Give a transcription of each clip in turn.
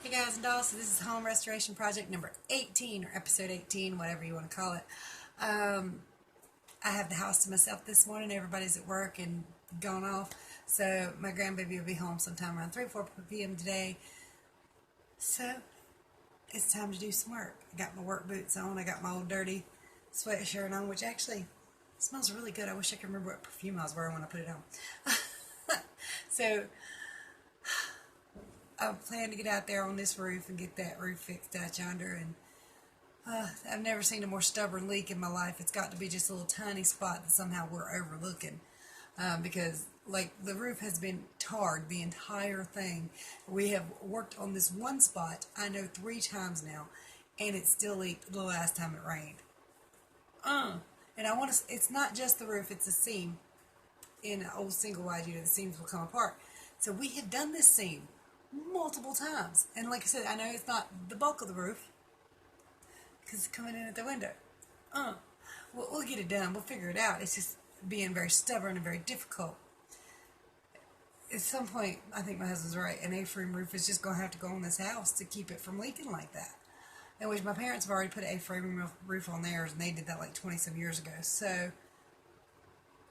Hey guys and dolls, so this is home restoration project number 18 or episode 18, whatever you want to call it. I have the house to myself this morning. Everybody's at work and gone off, so my grandbaby will be home sometime around 3 or 4 p.m. today. So it's time to do some work. I got my work boots on. I got my old dirty sweatshirt on, which actually smells really good. I wish I could remember what perfume I was wearing when I put it on. So I plan to get out there on this roof and get that roof fixed out yonder. And I've never seen a more stubborn leak in my life. It's got to be just a little tiny spot that somehow we're overlooking. Because like the roof has been tarred, the entire thing. We have worked on this one spot, I know 3 times now, and it still leaked the last time it rained. And I want to, it's not just the roof, it's a seam in an old single wide unit. The seams will come apart. So we have done this seam multiple times, and like I said, I know it's not the bulk of the roof because it's coming in at the window. We'll get it done. We'll figure it out. It's just being very stubborn and very difficult. At some point, I think my husband's right, an A-frame roof is just going to have to go on this house to keep it from leaking like that. In which my parents have already put an A-frame roof on theirs, and they did that like 20-some years ago. So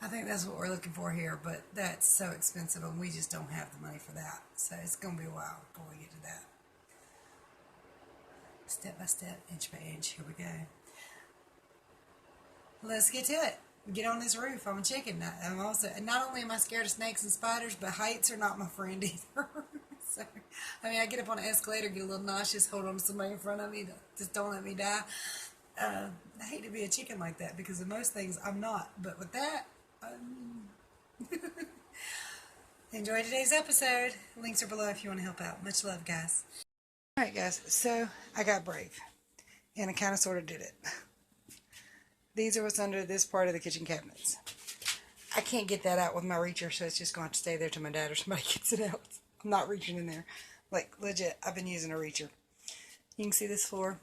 I think that's what we're looking for here, but that's so expensive, and we just don't have the money for that. So it's going to be a while before we get to that. Step by step, inch by inch, here we go. Let's get to it. Get on this roof. I'm a chicken. I'm also, and not only am I scared of snakes and spiders, but heights are not my friend either. So, I mean, I get up on an escalator, get a little nauseous, hold on to somebody in front of me, just don't let me die. I hate to be a chicken like that because of most things I'm not, but with that, enjoy today's episode. Links are below if you want to help out. Much love, guys. Alright, guys, so I got brave, and I kind of sort of did it. These are what's under this part of the kitchen cabinets. I can't get that out with my reacher, so it's just going to have to stay there till my dad or somebody gets it out. I'm not reaching in there. Like, legit, I've been using a reacher. You can see this floor.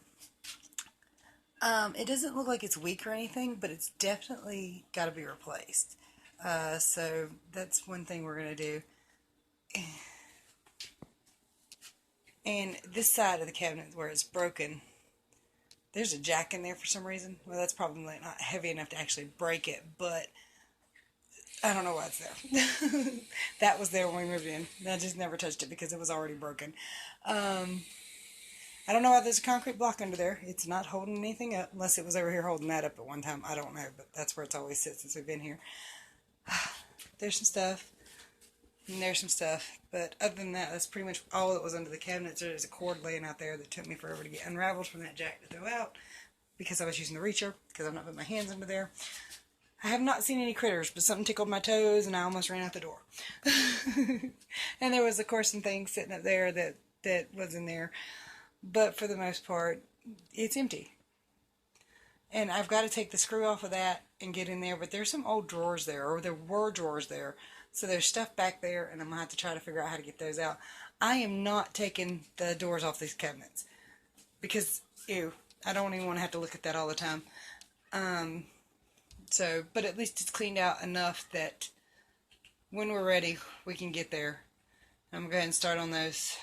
It doesn't look like it's weak or anything, but it's definitely got to be replaced. So that's one thing we're going to do. And this side of the cabinet where it's broken, there's a jack in there for some reason. Well, that's probably not heavy enough to actually break it, but I don't know why it's there. That was there when we moved in. I just never touched it because it was already broken. I don't know why there's a concrete block under there. It's not holding anything up, unless it was over here holding that up at one time. I don't know, but that's where it's always sit since we've been here. There's some stuff, and there's some stuff, but other than that, that's pretty much all that was under the cabinets. There's a cord laying out there that took me forever to get unraveled from that jack to throw out, because I was using the reacher, because I've not put my hands under there. I have not seen any critters, but something tickled my toes, and I almost ran out the door. And there was, of course, some things sitting up there that was in there. But for the most part, it's empty. And I've got to take the screw off of that and get in there. But there's some old drawers there, or there were drawers there. So there's stuff back there, and I'm going to have to try to figure out how to get those out. I am not taking the doors off these cabinets. Because, ew, I don't even want to have to look at that all the time. But at least it's cleaned out enough that when we're ready, we can get there. I'm going to go ahead and start on those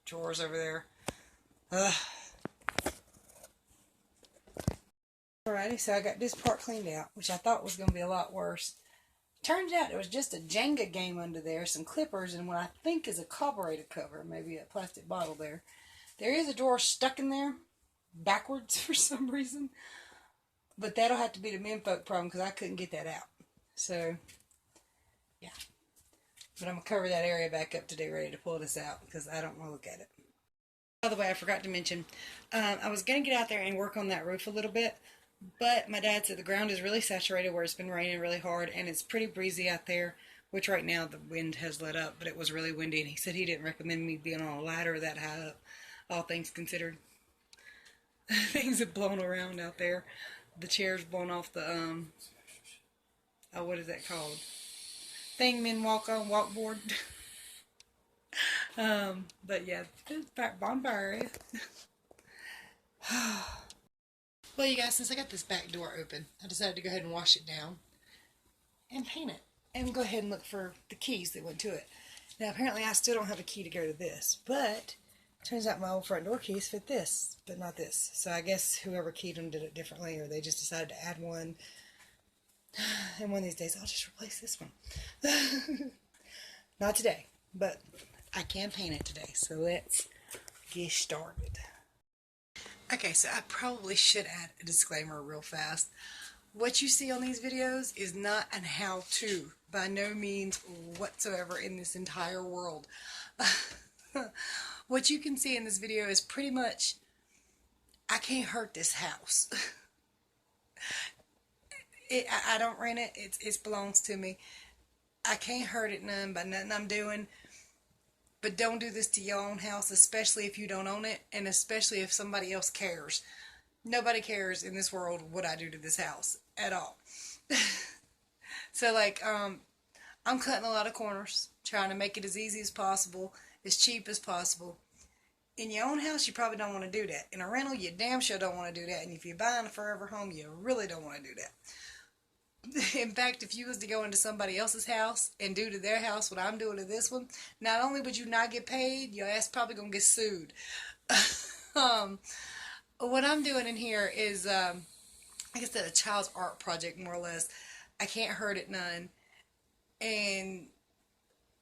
drawers over there. Alrighty, so I got this part cleaned out, which I thought was going to be a lot worse. Turns out it was just a Jenga game under there, some clippers, and what I think is a carburetor cover, maybe a plastic bottle there. There is a drawer stuck in there, backwards for some reason, but that'll have to be the menfolk problem because I couldn't get that out. So, yeah. But I'm going to cover that area back up today, ready to pull this out, because I don't want to look at it. By the way, I forgot to mention, I was going to get out there and work on that roof a little bit, but my dad said the ground is really saturated where it's been raining really hard, and it's pretty breezy out there, which right now the wind has let up, but it was really windy, and he said he didn't recommend me being on a ladder that high up, all things considered. Things have blown around out there. The chair's blown off the, what is that called? Thing men walk on, walkboard. But yeah, it's bonfire area. Well, you guys, since I got this back door open, I decided to go ahead and wash it down and paint it. And go ahead and look for the keys that went to it. Now, apparently I still don't have a key to go to this, but Turns out my old front door keys fit this, but not this. So I guess whoever keyed them did it differently, or they just decided to add one. And one of these days, I'll just replace this one. Not today, but I can paint it today. So let's get started. Okay, so I probably should add a disclaimer real fast. What you see on these videos is not an how-to, by no means whatsoever in this entire world. What you can see in this video is pretty much, I can't hurt this house. I don't rent it. It belongs to me. I can't hurt it none by nothing I'm doing. But don't do this to your own house, especially if you don't own it, and especially if somebody else cares. Nobody cares in this world what I do to this house at all. So like, I'm cutting a lot of corners, trying to make it as easy as possible, as cheap as possible. In your own house, you probably don't want to do that. In a rental, you damn sure don't want to do that. And if you're buying a forever home, you really don't want to do that. In fact, if you was to go into somebody else's house and do to their house what I'm doing to this one, not only would you not get paid, your ass probably gonna get sued. What I'm doing in here is, like I said, a child's art project, more or less. I can't hurt it none. And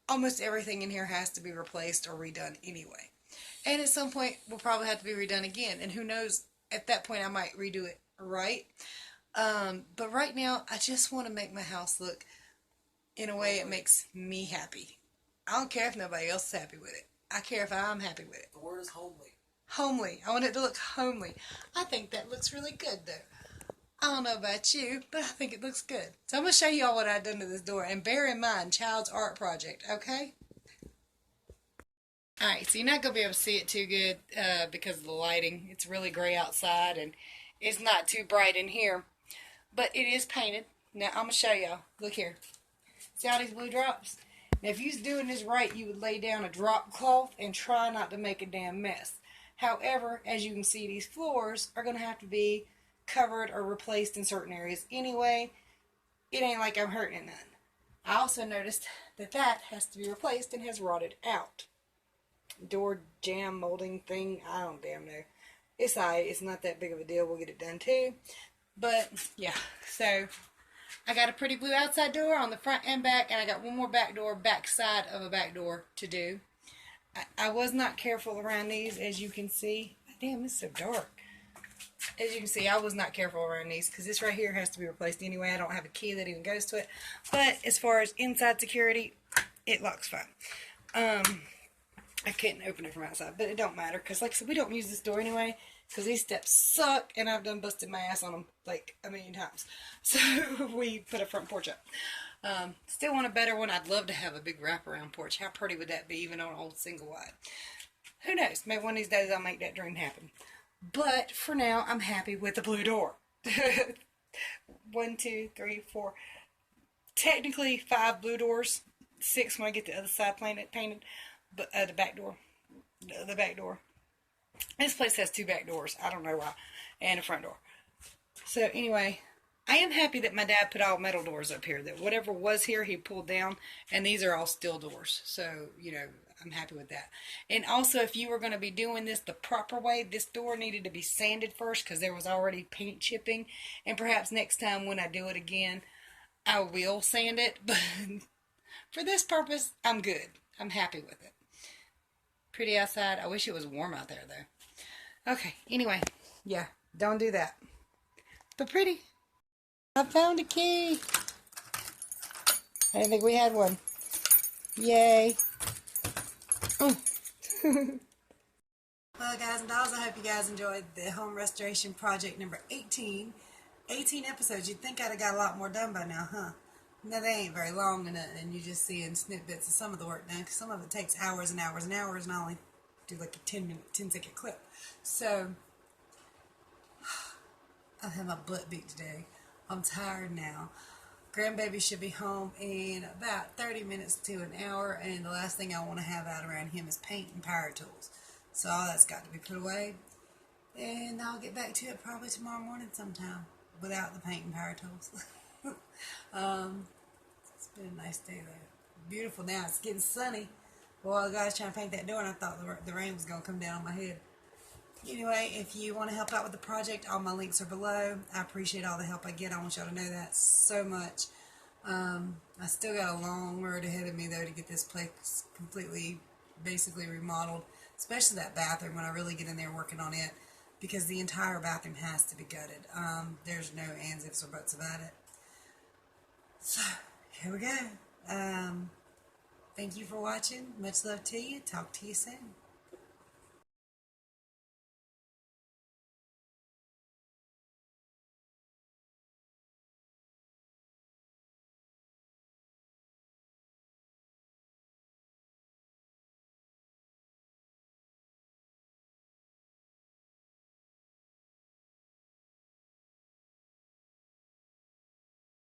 almost everything in here has to be replaced or redone anyway. And at some point, will probably have to be redone again. And who knows, at that point, I might redo it right. But right now, I just want to make my house look in a way it makes me happy. I don't care if nobody else is happy with it. I care if I'm happy with it. The word is homely. Homely. I want it to look homely. I think that looks really good, though. I don't know about you, but I think it looks good. So I'm going to show you all what I've done to this door. And bear in mind, child's art project, okay? Alright, so you're not going to be able to see it too good because of the lighting. It's really gray outside and it's not too bright in here. But it is painted. Now, I'm going to show y'all. Look here. See all these blue drops? Now, if you was doing this right, you would lay down a drop cloth and try not to make a damn mess. However, as you can see, these floors are going to have to be covered or replaced in certain areas anyway. It ain't like I'm hurting it none. I also noticed that that has to be replaced and has rotted out. Door jam molding thing, I don't damn know. It's alright, it's not that big of a deal. We'll get it done too. But yeah, so I got a pretty blue outside door on the front and back, and I got one more back door, back side of a back door to do. I was not careful around these, as you can see. Damn, it's so dark. As you can see, I was not careful around these because this right here has to be replaced anyway. I don't have a key that even goes to it. But as far as inside security, it locks fine. I couldn't open it from outside, but it don't matter because, like I said, we don't use this door anyway because these steps suck, and I've done busted my ass on them like a million times. So we put a front porch up. Still want a better one. I'd love to have a big wraparound porch. How pretty would that be, even on an old single wide? Who knows? Maybe one of these days I'll make that dream happen. But for now, I'm happy with the blue door. 1, 2, 3, 4. Technically 5 blue doors. 6 when I get the other side painted. But the back door. The back door. This place has 2 back doors. I don't know why. And a front door. So anyway, I am happy that my dad put all metal doors up here. That whatever was here, he pulled down. And these are all steel doors. So, you know, I'm happy with that. And also, if you were going to be doing this the proper way, this door needed to be sanded first because there was already paint chipping. And perhaps next time when I do it again, I will sand it. But for this purpose, I'm good. I'm happy with it. Pretty outside. I wish it was warm out there, though. Okay, anyway. Yeah, don't do that. But pretty. I found a key. I didn't think we had one. Yay. Oh. Well, guys and dolls, I hope you guys enjoyed the home restoration project number 18. 18 episodes. You'd think I'd have got a lot more done by now, huh? No, they ain't very long, and you're just seeing snippets of some of the work done, because some of it takes hours and hours and hours, and I only do like a 10-second clip. So, I've had my butt beat today. I'm tired now. Grandbaby should be home in about 30 minutes to an hour, and the last thing I want to have out around him is paint and power tools. So all that's got to be put away, and I'll get back to it probably tomorrow morning sometime without the paint and power tools. It's been a nice day though. Beautiful now. It's getting sunny. Well, the guy's trying to paint that door, and I thought the rain was going to come down on my head. Anyway, if you want to help out with the project, all my links are below. I appreciate all the help I get. I want y'all to know that so much. I still got a long road ahead of me, though, to get this place completely, basically remodeled, especially that bathroom when I really get in there working on it, because the entire bathroom has to be gutted. There's no ands, ifs, or buts about it. So, here we go. Thank you for watching. Much love to you. Talk to you soon.